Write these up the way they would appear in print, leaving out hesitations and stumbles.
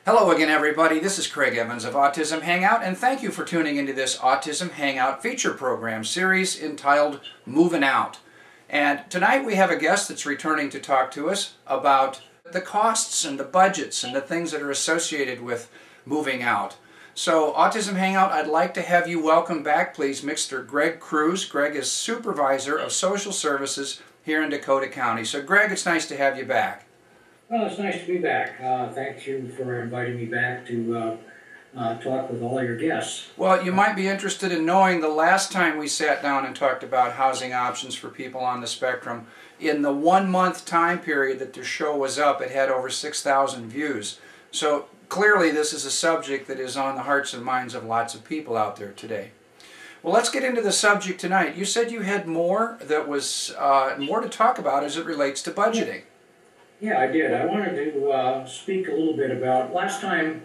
Hello again, everybody. This is Craig Evans of Autism Hangout, and thank you for tuning into this Autism Hangout feature program series entitled Movin' Out. And tonight we have a guest that's returning to talk to us about the costs and the budgets and the things that are associated with moving out. So, Autism Hangout, I'd like to have you welcome back, please, Mr. Greg Kruse. Greg is Supervisor of Social Services here in Dakota County. So, Greg, it's nice to have you back. Well, it's nice to be back. Thank you for inviting me back to talk with all your guests. Well, you might be interested in knowing the last time we sat down and talked about housing options for people on the spectrum, in the 1 month time period that the show was up, it had over 6,000 views. So clearly this is a subject that is on the hearts and minds of lots of people out there today. Well, let's get into the subject tonight. You said you had more that was more to talk about as it relates to budgeting. Yeah, I did. I wanted to speak a little bit about, last time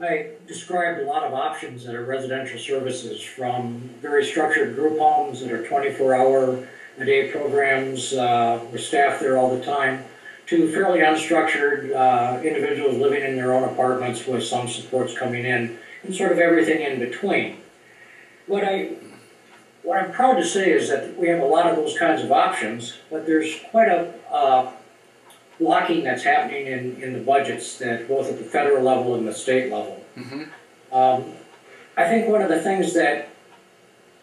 I described a lot of options that are residential services, from very structured group homes that are 24-hour-a-day programs with staff there all the time, to fairly unstructured individuals living in their own apartments with some supports coming in, and sort of everything in between. What I'm proud to say is that we have a lot of those kinds of options, but there's quite a blocking that's happening in the budgets, that both at the federal level and the state level. Mm-hmm. I think one of the things that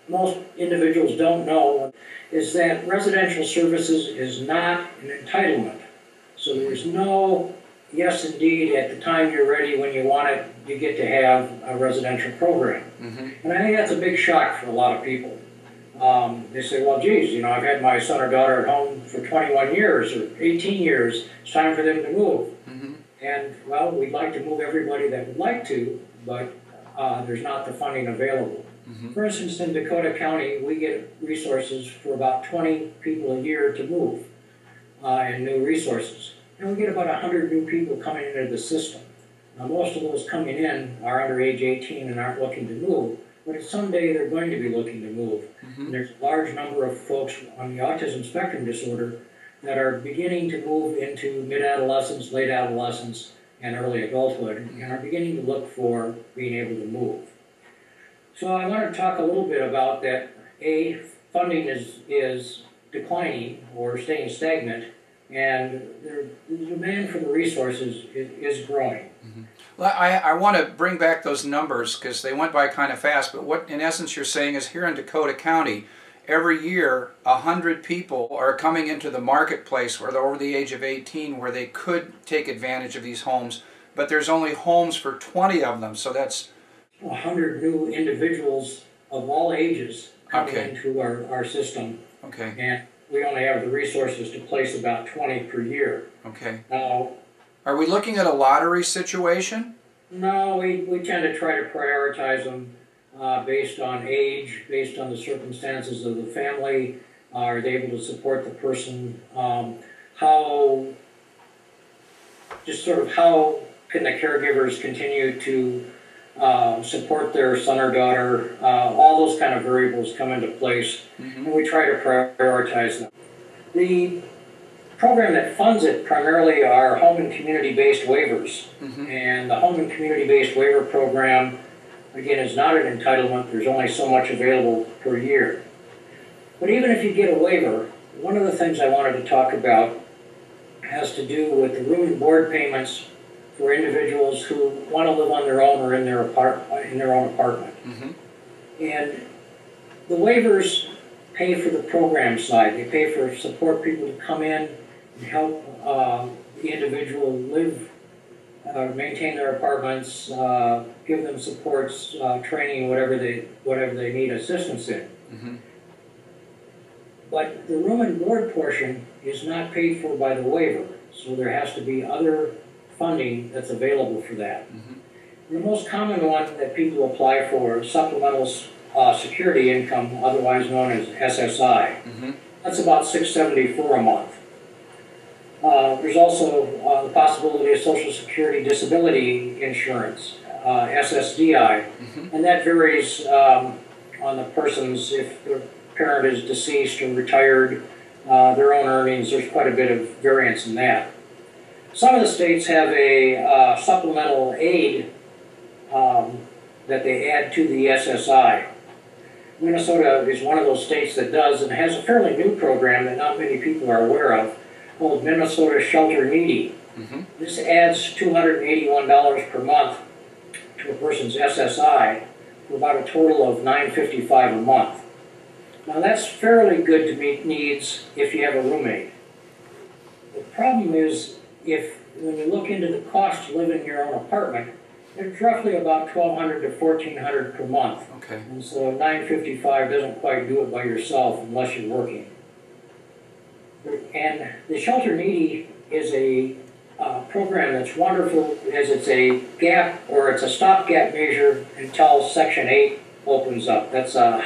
most individuals don't know is that residential services is not an entitlement. So there's no, yes indeed, at the time you're ready, when you want it, you get to have a residential program. Mm-hmm. And I think that's a big shock for a lot of people. They say, well, geez, you know, I've had my son or daughter at home for 21 years or 18 years. It's time for them to move. Mm-hmm. And, well, we'd like to move everybody that would like to, but there's not the funding available. Mm-hmm. For instance, in Dakota County, we get resources for about 20 people a year to move and new resources. And we get about 100 new people coming into the system. Now, most of those coming in are under age 18 and aren't looking to move. But someday they're going to be looking to move. Mm-hmm. And there's a large number of folks on the autism spectrum disorder that are beginning to move into mid-adolescence, late adolescence, and early adulthood, and are beginning to look for being able to move. So I want to talk a little bit about that. Funding is declining or staying stagnant, and the demand for the resources is growing. Mm-hmm. Well, I want to bring back those numbers because they went by kind of fast, but what in essence you're saying is here in Dakota County, every year 100 people are coming into the marketplace where they're over the age of 18 where they could take advantage of these homes, but there's only homes for 20 of them, so that's 100 new individuals of all ages coming into our system. Okay. And we only have the resources to place about 20 per year. Okay. Now, are we looking at a lottery situation? No, we tend to try to prioritize them based on age, based on the circumstances of the family. Are they able to support the person? How can the caregivers continue to support their son or daughter? All those kind of variables come into place, mm-hmm. and we try to prioritize them. The program that funds it primarily are home and community-based waivers. Mm-hmm. And the home and community-based waiver program, again, is not an entitlement. There's only so much available per year. But even if you get a waiver, one of the things I wanted to talk about has to do with the room and board payments for individuals who want to live on their own or in their own apartment. Mm-hmm. And the waivers pay for the program side. They pay for support people to come in and help the individual live, maintain their apartments, give them supports, training, whatever they need assistance in. Mm-hmm. But the room and board portion is not paid for by the waiver, so there has to be other funding that's available for that. Mm-hmm. The most common one that people apply for is supplemental security income, otherwise known as SSI. Mm-hmm. That's about $674 a month. There's also the possibility of Social Security Disability Insurance, SSDI, mm-hmm. and that varies on the person's, if the parent is deceased or retired, their own earnings, there's quite a bit of variance in that. Some of the states have a supplemental aid that they add to the SSI. Minnesota is one of those states that does, and has a fairly new program that not many people are aware of, called Minnesota Shelter Needy. This adds $281 per month to a person's SSI for about a total of $955 a month. Now that's fairly good to meet needs if you have a roommate. The problem is, when you look into the cost to live in your own apartment, it's roughly about $1,200 to $1,400 per month. Okay. And so $955 doesn't quite do it by yourself unless you're working. And the Shelter Needy is a program that's wonderful, as it's a gap, or it's a stopgap measure until Section 8 opens up. That's a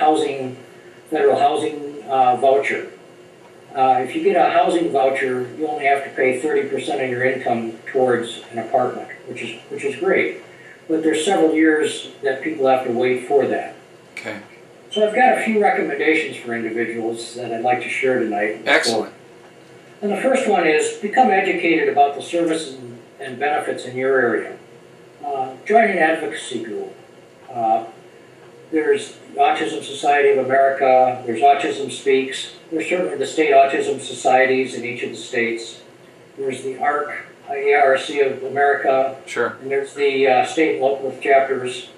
federal housing voucher. If you get a housing voucher, you only have to pay 30% of your income towards an apartment, which is great. But there's several years that people have to wait for that. Okay. So I've got a few recommendations for individuals that I'd like to share tonight. Excellent. And the first one is become educated about the services and benefits in your area. Join an advocacy group. There's Autism Society of America, there's Autism Speaks, there's certainly the state autism societies in each of the states. There's the ARC of America, Sure. And there's the state and local chapters.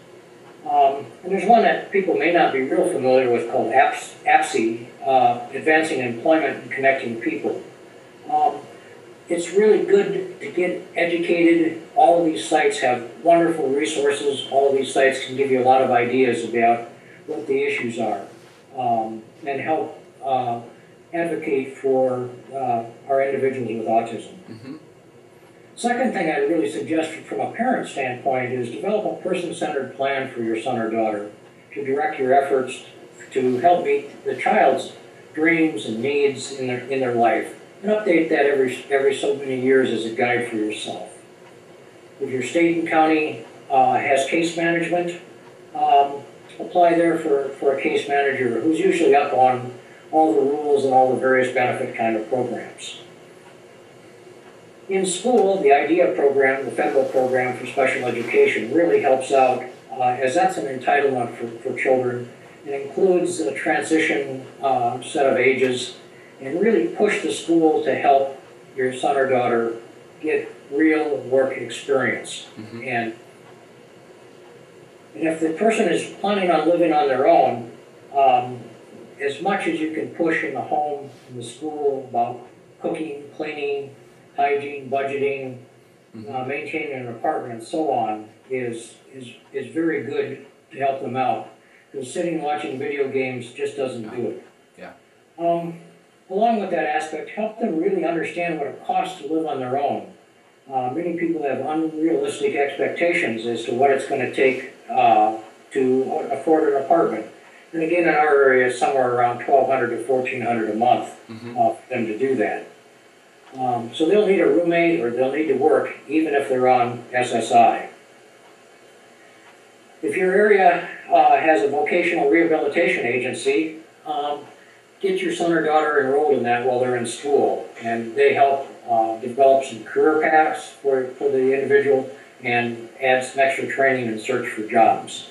And there's one that people may not be real familiar with called APSE, Advancing Employment and Connecting People. It's really good to get educated. All of these sites have wonderful resources. All of these sites can give you a lot of ideas about what the issues are, and help advocate for our individuals with autism. Second thing I really suggest from a parent standpoint is develop a person-centered plan for your son or daughter to direct your efforts to help meet the child's dreams and needs in their life, and update that every so many years as a guide for yourself. If your state and county has case management, apply there for a case manager who's usually up on all the rules and all the various benefit kind of programs. In school, the IDEA program, the federal program for special education, really helps out, as that's an entitlement for children. It includes a transition set of ages, and really push the school to help your son or daughter get real work experience. And if the person is planning on living on their own, as much as you can push in the home, in the school, about cooking, cleaning, hygiene, budgeting, maintaining an apartment, and so on, is very good to help them out. Because sitting and watching video games just doesn't do it. Yeah. Along with that aspect, help them really understand what it costs to live on their own. Many people have unrealistic expectations as to what it's going to take to afford an apartment. And again, in our area, it's somewhere around $1,200 to $1,400 a month for them to do that. So they'll need a roommate, or they'll need to work, even if they're on SSI. If your area has a vocational rehabilitation agency, get your son or daughter enrolled in that while they're in school, and they help develop some career paths for the individual and add some extra training and search for jobs.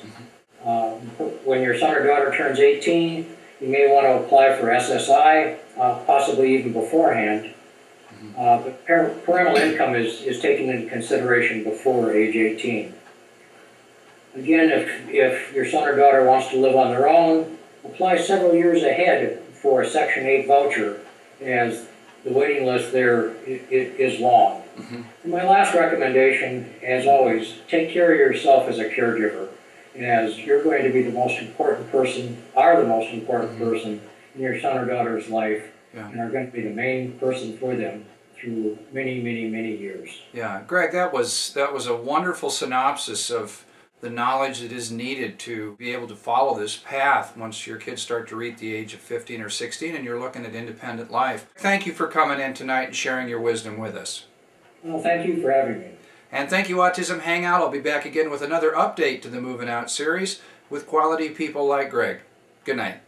When your son or daughter turns 18, you may want to apply for SSI, possibly even beforehand. But parental income is taken into consideration before age 18. Again, if your son or daughter wants to live on their own, apply several years ahead for a Section 8 voucher, as the waiting list there is long. And my last recommendation, as always, take care of yourself as a caregiver, as you're going to be the most important person, are the most important person in your son or daughter's life, and are going to be the main person for them through many, many, many years. Yeah, Greg, that was a wonderful synopsis of the knowledge that is needed to be able to follow this path once your kids start to reach the age of 15 or 16 and you're looking at independent life. Thank you for coming in tonight and sharing your wisdom with us. Well, thank you for having me. And thank you, Autism Hangout. I'll be back again with another update to the Movin' Out series with quality people like Greg. Good night.